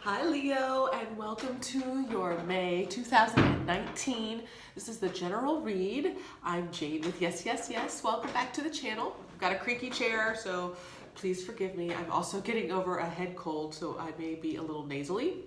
Hi Leo, and welcome to your May 2019. This is the general read. I'm Jade with yesYesYes. Welcome back to the channel. I've got a creaky chair, so please forgive me. I'm also getting over a head cold, so I may be a little nasally.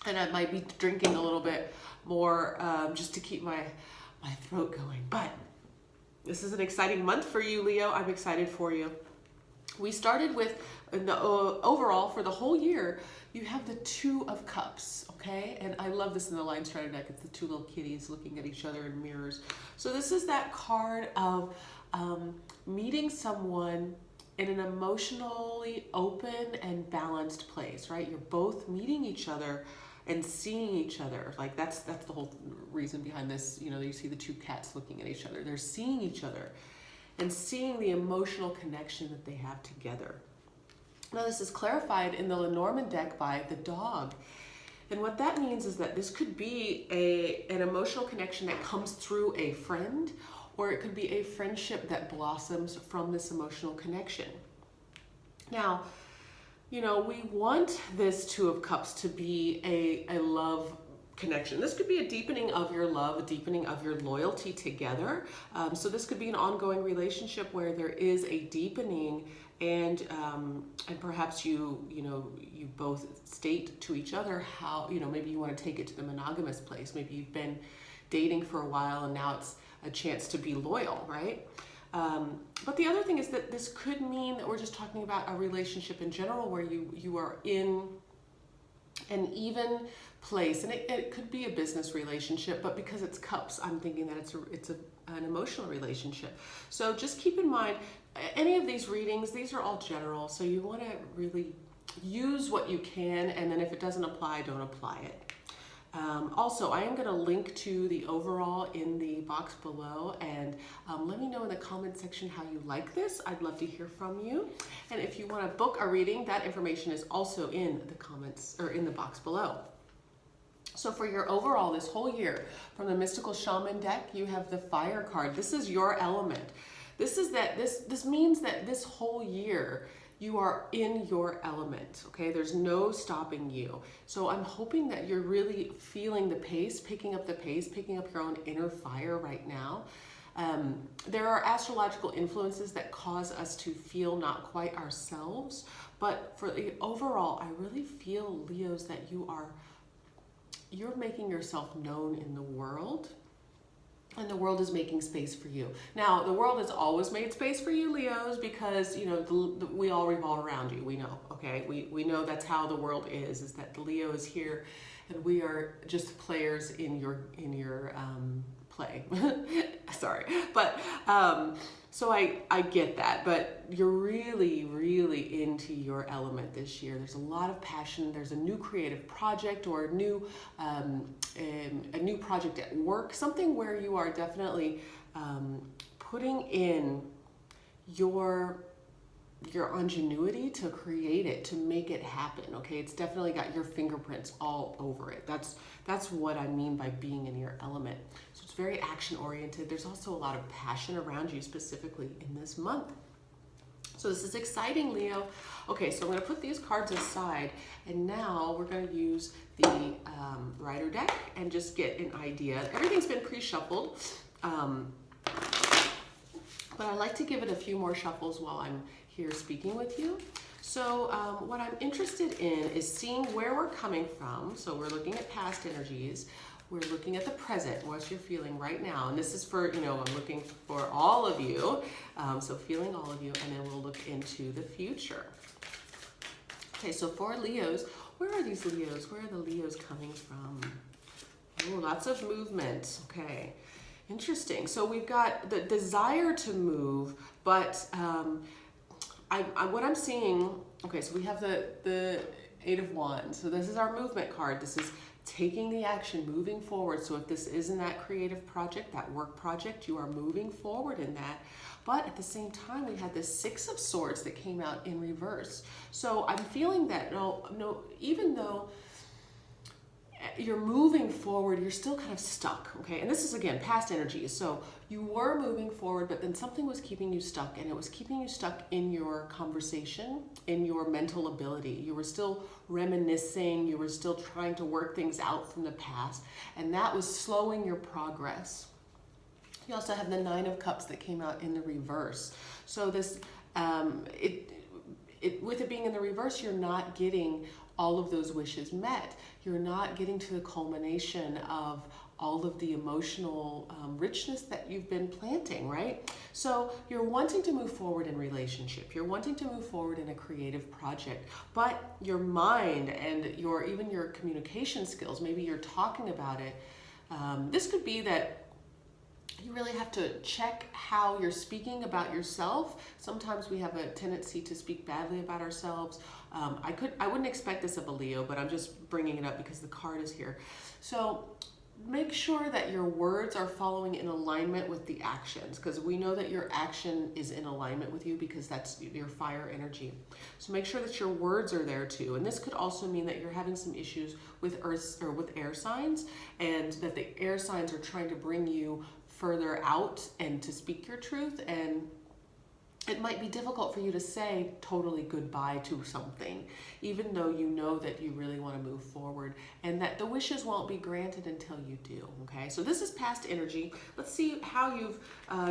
And I might be drinking a little bit more just to keep my throat going. But this is an exciting month for you, Leo. I'm excited for you. We started with, overall, for the whole year, you have the Two of Cups, okay? And I love this in the Lion Strider deck. It's the two little kitties looking at each other in mirrors. So this is that card of meeting someone in an emotionally open and balanced place, right? You're both meeting each other and seeing each other. Like that's the whole reason behind this. You know, you see the two cats looking at each other. They're seeing each other and seeing the emotional connection that they have together. Now this is clarified in the Lenormand deck by the dog. And what that means is that this could be an emotional connection that comes through a friend, or it could be a friendship that blossoms from this emotional connection. Now, you know, we want this Two of Cups to be a love connection. This could be a deepening of your love, a deepening of your loyalty together. So this could be an ongoing relationship where there is a deepening, and perhaps you both state to each other how, maybe you want to take it to the monogamous place. Maybe you've been dating for a while and now it's a chance to be loyal, right? But the other thing is that this could mean that we're just talking about a relationship in general where you are in an even place, and it could be a business relationship, but because it's cups, I'm thinking that it's an emotional relationship. So just keep in mind, any of these readings, these are all general, so you want to really use what you can, and then if it doesn't apply, don't apply it. Also, I am going to link to the overall in the box below, and let me know in the comment section how you like this. I'd love to hear from you. And if you want to book a reading, that information is also in the comments or in the box below. So for your overall this whole year, from the Mystical Shaman deck, you have the Fire card. This is your element. This means that this whole year you are in your element, okay? There's no stopping you. So I'm hoping that you're really feeling the pace, picking up the pace, picking up your own inner fire right now. There are astrological influences that cause us to feel not quite ourselves, but for the overall, I really feel, Leos, that you're making yourself known in the world, and the world is making space for you. Now, the world has always made space for you, Leos, because, we all revolve around you. We know, okay? We know that's how the world is that the Leo is here, and we are just players in your play. Sorry. But, so I get that, but you're really, really into your element this year. There's a lot of passion. There's a new creative project or a new project at work, something where you are definitely putting in your ingenuity to create it, to make it happen, okay? It's definitely got your fingerprints all over it. That's what I mean by being in your element. So it's very action-oriented. There's also a lot of passion around you, specifically in this month. So this is exciting, Leo. Okay, so I'm going to put these cards aside, and now we're going to use the Rider deck and just get an idea. Everything's been pre-shuffled, but I like to give it a few more shuffles while I'm here speaking with you. So what I'm interested in is seeing where we're coming from. So we're looking at past energies. We're looking at the present, what you're feeling right now. And this is for, I'm looking for all of you. So feeling all of you, and then we'll look into the future. Okay, so for Leos, where are these Leos? Where are the Leos coming from? Oh, lots of movement. Okay, interesting. So we've got the desire to move, but what I'm seeing, okay, so we have the Eight of Wands. So this is our movement card. This is taking the action, moving forward. So if this isn't that creative project, that work project, you are moving forward in that. But at the same time, we had this Six of Swords that came out in reverse. So I'm feeling that, even though you're moving forward, you're still kind of stuck, okay? And this is, again, past energy. So you were moving forward, but then something was keeping you stuck, and it was keeping you stuck in your conversation, in your mental ability. You were still reminiscing, you were still trying to work things out from the past, and that was slowing your progress. You also have the Nine of Cups that came out in the reverse. So this, with it being in the reverse, you're not getting all of those wishes met. You're not getting to the culmination of all of the emotional richness that you've been planting, right? So you're wanting to move forward in relationship. You're wanting to move forward in a creative project, but your mind and even your communication skills, maybe you're talking about it. This could be that you really have to check how you're speaking about yourself. Sometimes we have a tendency to speak badly about ourselves. I wouldn't expect this of a Leo, but I'm just bringing it up because the card is here. So make sure that your words are following in alignment with the actions, because we know that your action is in alignment with you because that's your fire energy. So make sure that your words are there too. And this could also mean that you're having some issues with earth or with air signs, and that the air signs are trying to bring you further out and to speak your truth, and it might be difficult for you to say totally goodbye to something, even though you know that you really want to move forward, and that the wishes won't be granted until you do, okay? So this is past energy. Let's see how you've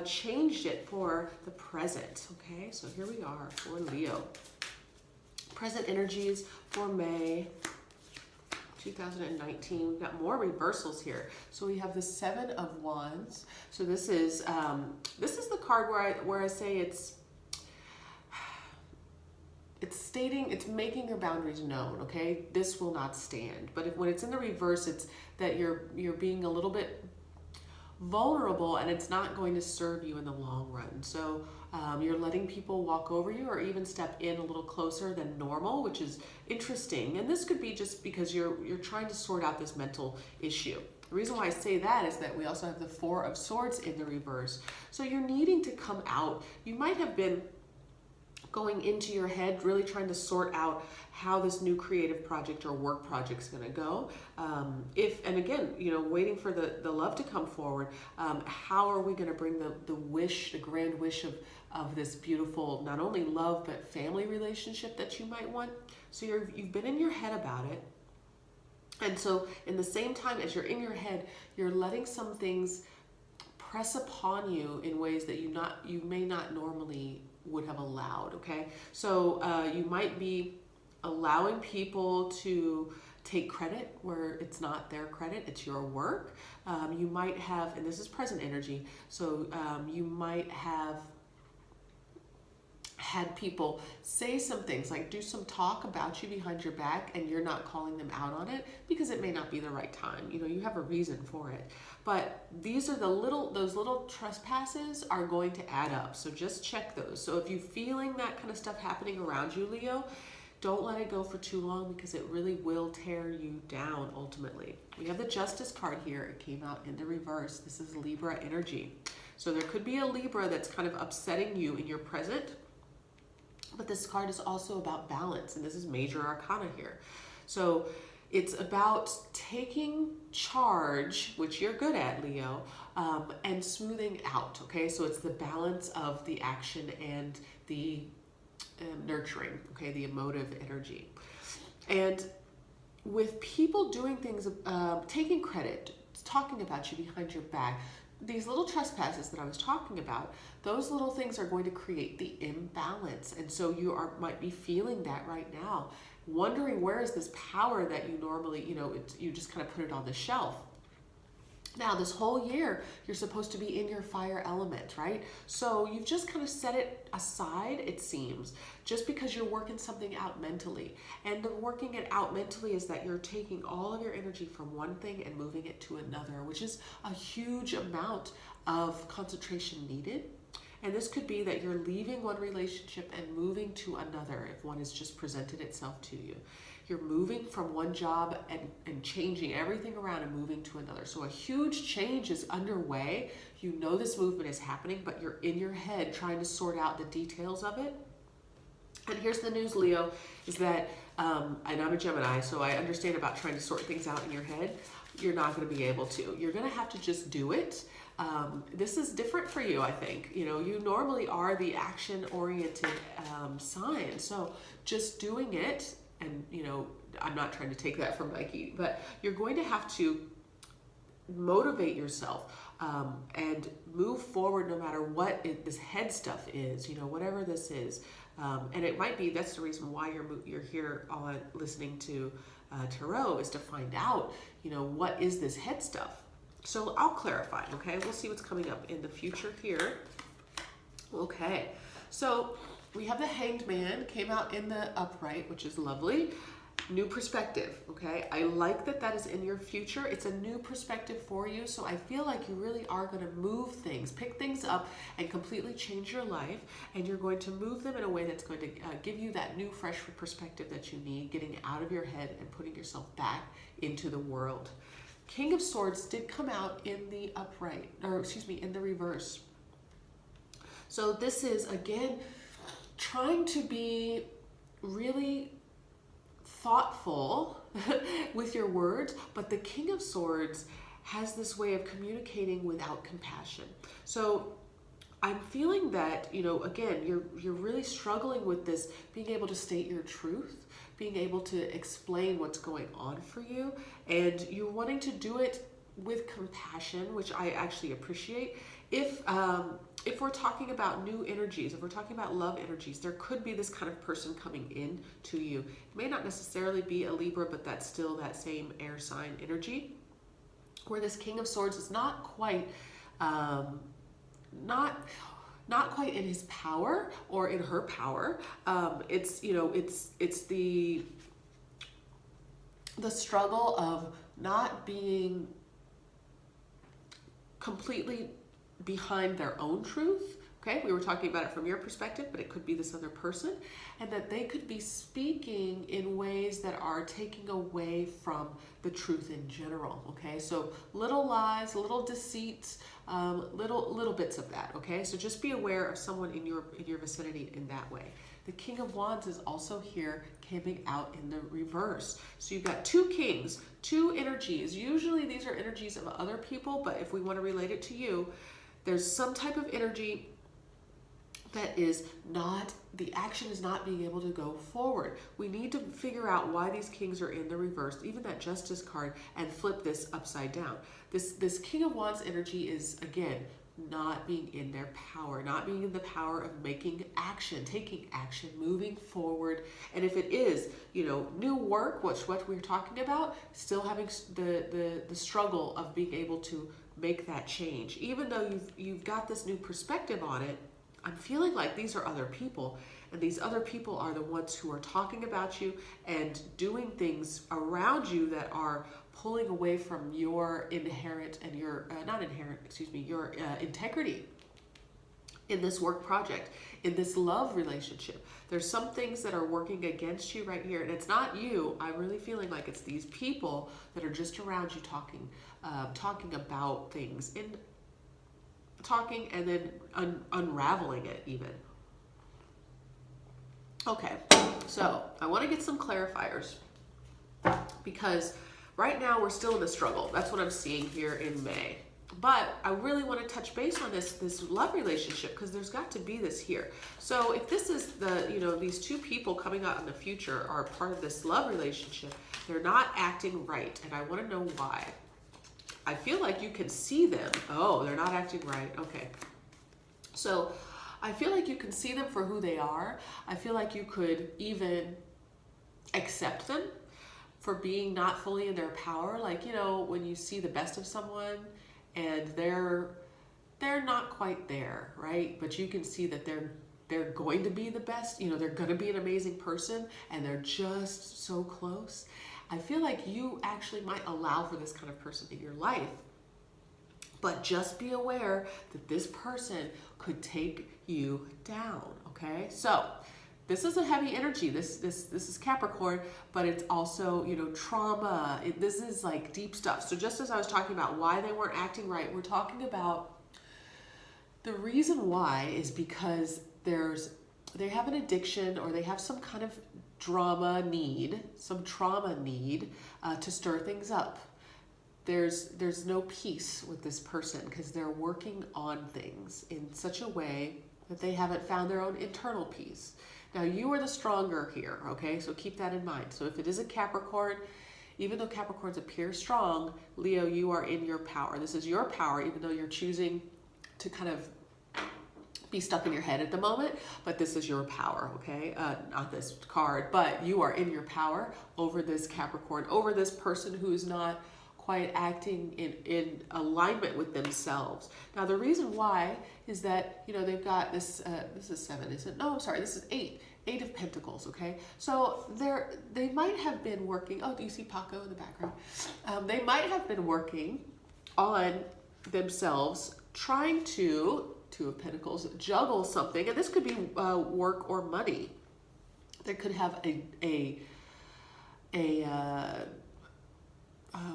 changed it for the present, okay? So here we are for Leo. Present energies for May 2019. We've got more reversals here. So we have the Seven of Wands. So this is the card where I say it's making your boundaries known, okay? This will not stand. But when it's in the reverse, it's that you're being a little bit vulnerable, and it's not going to serve you in the long run. So you're letting people walk over you or even step in a little closer than normal, which is interesting. And this could be just because you're trying to sort out this mental issue. The reason why I say that is that we also have the Four of Swords in the reverse. So you're needing to come out. You might have been going into your head, really trying to sort out how this new creative project or work project is going to go. And again, waiting for the love to come forward. How are we going to bring the grand wish of this beautiful, not only love, but family relationship that you might want? So you've been in your head about it. And so in the same time as you're in your head, you're letting some things press upon you in ways that you may not normally would have allowed, okay? So you might be allowing people to take credit where it's not their credit, it's your work. You might have, and this is present energy, so you might have had people say some those like do some talk about you behind your back, and you're not calling them out on it because it may not be the right time. You have a reason for it. But these are those little trespasses are going to add up. So just check those. So if you're feeling that kind of stuff happening around you, Leo, don't let it go for too long, because it really will tear you down ultimately. We have the Justice card here. It came out in the reverse. This is Libra energy. So there could be a Libra that's kind of upsetting you in your present. But this card is also about balance, and this is major arcana here. So it's about taking charge, which you're good at, Leo, and smoothing out, okay? So it's the balance of the action and the nurturing, okay, the emotive energy. And with people doing things, taking credit, talking about you behind your back, these little trespasses that I was talking about, those little things are going to create the imbalance. And so you might be feeling that right now, wondering where is this power that you normally, you just kind of put it on the shelf. Now, this whole year, you're supposed to be in your fire element, right? So you've just kind of set it aside, it seems, just because you're working something out mentally. And the working it out mentally is that you're taking all of your energy from one thing and moving it to another, which is a huge amount of concentration needed. And this could be that you're leaving one relationship and moving to another if one has just presented itself to you. You're moving from one job and changing everything around and moving to another. So a huge change is underway. You know this movement is happening, but you're in your head trying to sort out the details of it. And here's the news, Leo, is that and I'm a Gemini, so I understand about trying to sort things out in your head. You're not going to be able to. You're going to have to just do it. This is different for you, I think. You know, you normally are the action-oriented sign, so just doing it, and you know, I'm not trying to take that from Nike, but you're going to have to motivate yourself and move forward no matter what this head stuff is, you know, whatever this is. And it might be, that's the reason why you're here on listening to Tarot, is to find out, you know, what is this head stuff. So I'll clarify, okay? We'll see what's coming up in the future here. Okay, so we have the Hanged Man, came out in the upright, which is lovely. New perspective, okay? I like that that is in your future. It's a new perspective for you, so I feel like you really are going to move things, pick things up, and completely change your life, and you're going to move them in a way that's going to give you that new, fresh perspective that you need, getting out of your head and putting yourself back into the world. King of Swords did come out in the upright, or excuse me, in the reverse. So this is, again, trying to be really thoughtful with your words, but the King of Swords has this way of communicating without compassion. So I'm feeling that, you know, again, you're really struggling with this, being able to state your truth, being able to explain what's going on for you, and you're wanting to do it with compassion, which I actually appreciate. If we're talking about new energies, if we're talking about love energies, there could be this kind of person coming in to you. It may not necessarily be a Libra, but that's still that same air sign energy, where this King of Swords is not quite not quite in his power or in her power. It's, you know, it's the struggle of not being completely behind their own truth. Okay, we were talking about it from your perspective, but it could be this other person, and that they could be speaking in ways that are taking away from the truth in general. Okay, so little lies, little deceits, little bits of that. Okay, so just be aware of someone in your vicinity in that way. The King of Wands is also here, coming out in the reverse. So you've got two kings, two energies. Usually these are energies of other people, but if we want to relate it to you, there's some type of energy that is not, the action is not being able to go forward. We need to figure out why these kings are in the reverse, even that Justice card, and flip this upside down. This King of Wands energy is, again, not being in their power, not being in the power of making action, taking action, moving forward. And if it is, you know, new work, which what we're talking about, still having the struggle of being able to make that change. Even though you've got this new perspective on it, I'm feeling like these are other people, and these other people are the ones who are talking about you and doing things around you that are pulling away from your inherent and your, your integrity in this work project, in this love relationship. There's some things that are working against you right here, and it's not you. I'm really feeling like it's these people that are just around you talking about things, and talking and then unraveling it even. Okay, so I want to get some clarifiers, because right now we're still in the struggle. That's what I'm seeing here in May. But I really want to touch base on this love relationship, because there's got to be this here. So if this is these two people coming out in the future are part of this love relationship, they're not acting right, and I want to know why. I feel like you can see them. Oh, they're not acting right. Okay. So I feel like you can see them for who they are. I feel like you could even accept them for being not fully in their power. Like, you know, when you see the best of someone and they're not quite there, right? But you can see that they're going to be the best. You know, they're going to be an amazing person, and they're just so close. I feel like you actually might allow for this kind of person in your life, but just be aware that this person could take you down, okay? So this is a heavy energy. This is Capricorn, but it's also, you know, trauma. This is like deep stuff. So just as I was talking about why they weren't acting right, we're talking about the reason why is because they have an addiction, or they have some kind of some trauma need to stir things up. There's no peace with this person because they're working on things in such a way that they haven't found their own internal peace. Now you are the stronger here, okay? So keep that in mind. So if it is a Capricorn, even though Capricorns appear strong, Leo, you are in your power. This is your power, even though you're choosing to kind of be stuck in your head at the moment, but this is your power, okay? Not this card, but you are in your power over this Capricorn, over this person who's not quite acting in alignment with themselves. Now, the reason why is that, you know, they've got this, this is 7, isn't it? No, I'm sorry, this is 8. 8 of Pentacles, okay? So they might have been working, oh, do you see Paco in the background? They might have been working on themselves, trying to, 2 of Pentacles, juggle something, and this could be work or money. They could have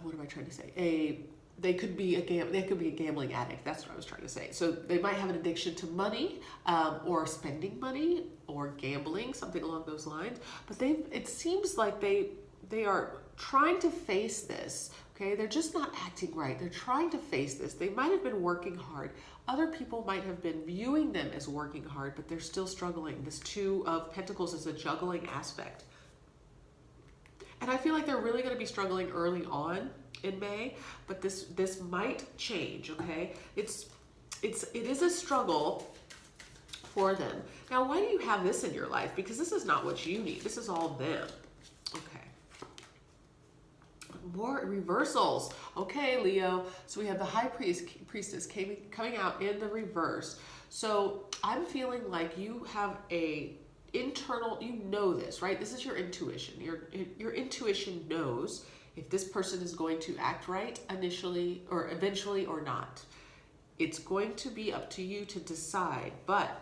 what am I trying to say? They could be a gambling addict. That's what I was trying to say. So they might have an addiction to money, or spending money, or gambling, something along those lines. But it seems like they are trying to face this. Okay, they're just not acting right. They're trying to face this. They might have been working hard. Other people might have been viewing them as working hard, but they're still struggling. This 2 of Pentacles is a juggling aspect. And I feel like they're really going to be struggling early on in May, but this might change, okay? It is a struggle for them. Now, why do you have this in your life? Because this is not what you need. This is all them. Okay. More reversals. Okay, Leo. So we have the High Priestess coming out in the reverse. So I'm feeling like you have a internal, you know this, right? This is your intuition. Your intuition knows if this person is going to act right initially or eventually or not. It's going to be up to you to decide, but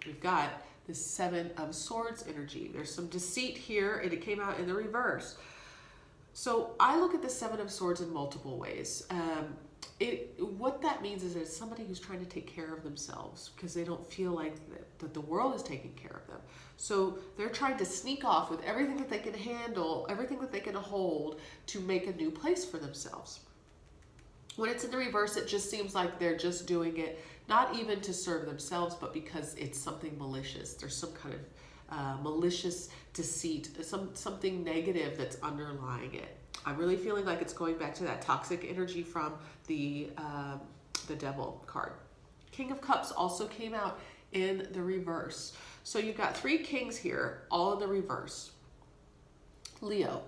we've got the 7 of Swords energy. There's some deceit here, and it came out in the reverse. So I look at the 7 of Swords in multiple ways. What that means is it's somebody who's trying to take care of themselves because they don't feel like that the world is taking care of them. So they're trying to sneak off with everything that they can handle, everything that they can hold to make a new place for themselves. When it's in the reverse, it just seems like they're just doing it, not even to serve themselves, but because it's something malicious. There's some kind of malicious deceit, something negative that's underlying it. I'm really feeling like it's going back to that toxic energy from the Devil card. King of Cups also came out in the reverse. So you've got 3 kings here, all in the reverse. Leo.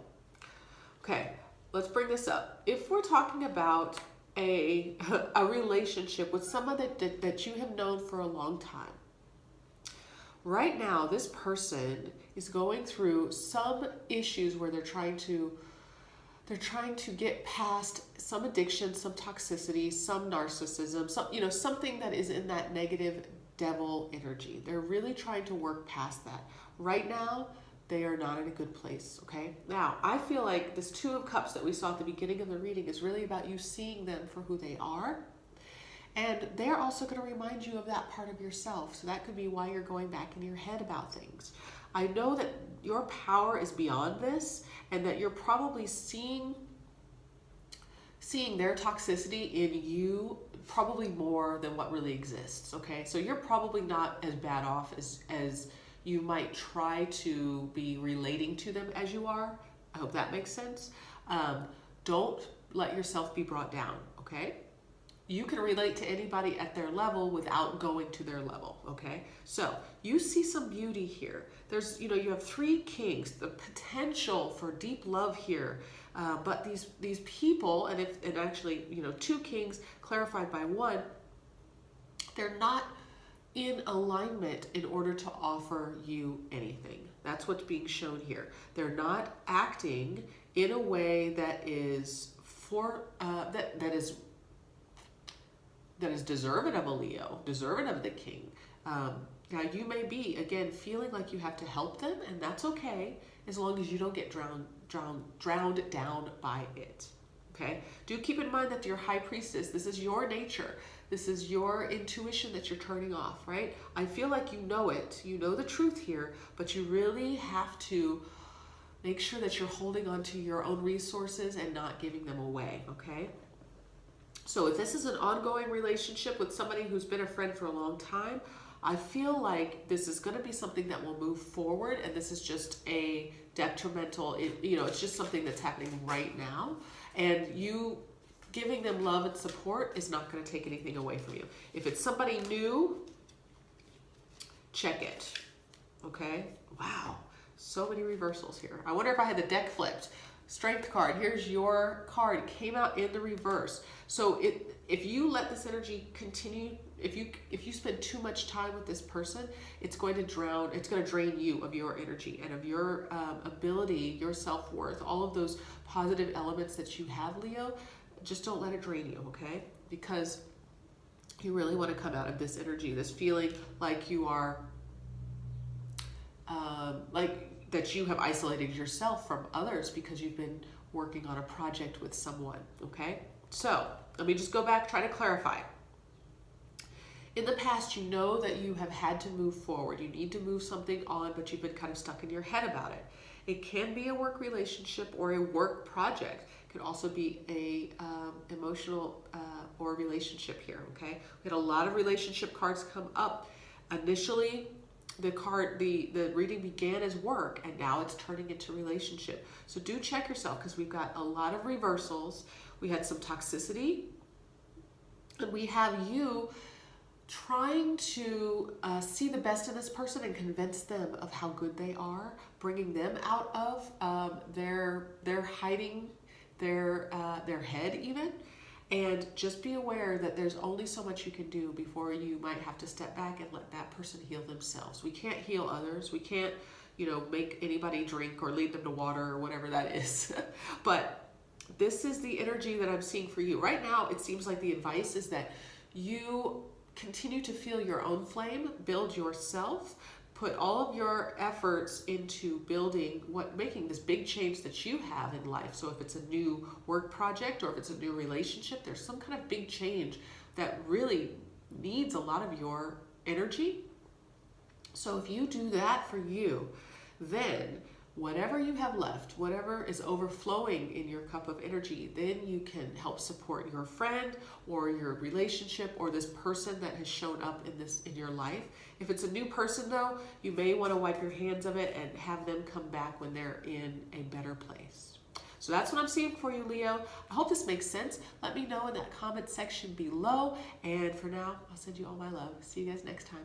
Okay, let's bring this up. If we're talking about a relationship with someone that you have known for a long time, right now this person is going through some issues where they're trying to get past some addiction, some toxicity, some narcissism, something that is in that negative devil energy. They're really trying to work past that. Right now, they are not in a good place, okay? Now, I feel like this 2 of Cups that we saw at the beginning of the reading is really about you seeing them for who they are. And they're also going to remind you of that part of yourself. So that could be why you're going back in your head about things. I know that your power is beyond this, and that you're probably seeing their toxicity in you probably more than what really exists, okay? So you're probably not as bad off as you might try to be relating to them as you are. I hope that makes sense. Don't let yourself be brought down, okay? You can relate to anybody at their level without going to their level, okay? So you see some beauty here. There's, you have 3 kings, the potential for deep love here. But these people, and actually, 2 kings clarified by 1, they're not in alignment in order to offer you anything. That's what's being shown here. They're not acting in a way that is that is deserving of a Leo, deserving of the king. Now you may be, again, feeling like you have to help them, and that's okay, as long as you don't get drowned down by it. okay? Do keep in mind that your high priestess, this is your nature. This is your intuition that you're turning off, right? I feel like you know it. You know the truth here, but you really have to make sure that you're holding on to your own resources and not giving them away, okay? So if this is an ongoing relationship with somebody who's been a friend for a long time, I feel like this is going to be something that will move forward, and this is just a detrimental, it's just something that's happening right now, and you giving them love and support is not going to take anything away from you. If it's somebody new, check it, okay? Wow, so many reversals here. I wonder if I had the deck flipped. Strength card, here's your card. It came out in the reverse. So if you let this energy continue, if you spend too much time with this person, it's going to drain you of your energy and of your ability, your self-worth, all of those positive elements that you have, Leo. Just don't let it drain you, okay? Because you really want to come out of this energy, this feeling like you are, that you have isolated yourself from others because you've been working on a project with someone, okay? So let me just go back, try to clarify. In the past, you know that you have had to move forward. You need to move something on, but you've been kind of stuck in your head about it. It can be a work relationship or a work project. It could also be a emotional or relationship here, okay? We had a lot of relationship cards come up. Initially, the reading began as work, and now it's turning into relationship. So do check yourself, because we've got a lot of reversals. We had some toxicity, and we have you trying to see the best in this person and convince them of how good they are, bringing them out of their hiding their head even. And just be aware that there's only so much you can do before you might have to step back and let that person heal themselves. We can't heal others. We can't, make anybody drink or lead them to water or whatever that is. But this is the energy that I'm seeing for you. Right now, it seems like the advice is that you continue to feel your own flame, build yourself, put all of your efforts into making this big change that you have in life. So if it's a new work project or if it's a new relationship, there's some kind of big change that really needs a lot of your energy. So if you do that for you, then whatever you have left, whatever is overflowing in your cup of energy, then you can help support your friend or your relationship or this person that has shown up in your life. If it's a new person though, you may want to wipe your hands of it and have them come back when they're in a better place. So that's what I'm seeing for you, Leo. I hope this makes sense. Let me know in that comment section below. And for now, I'll send you all my love. See you guys next time.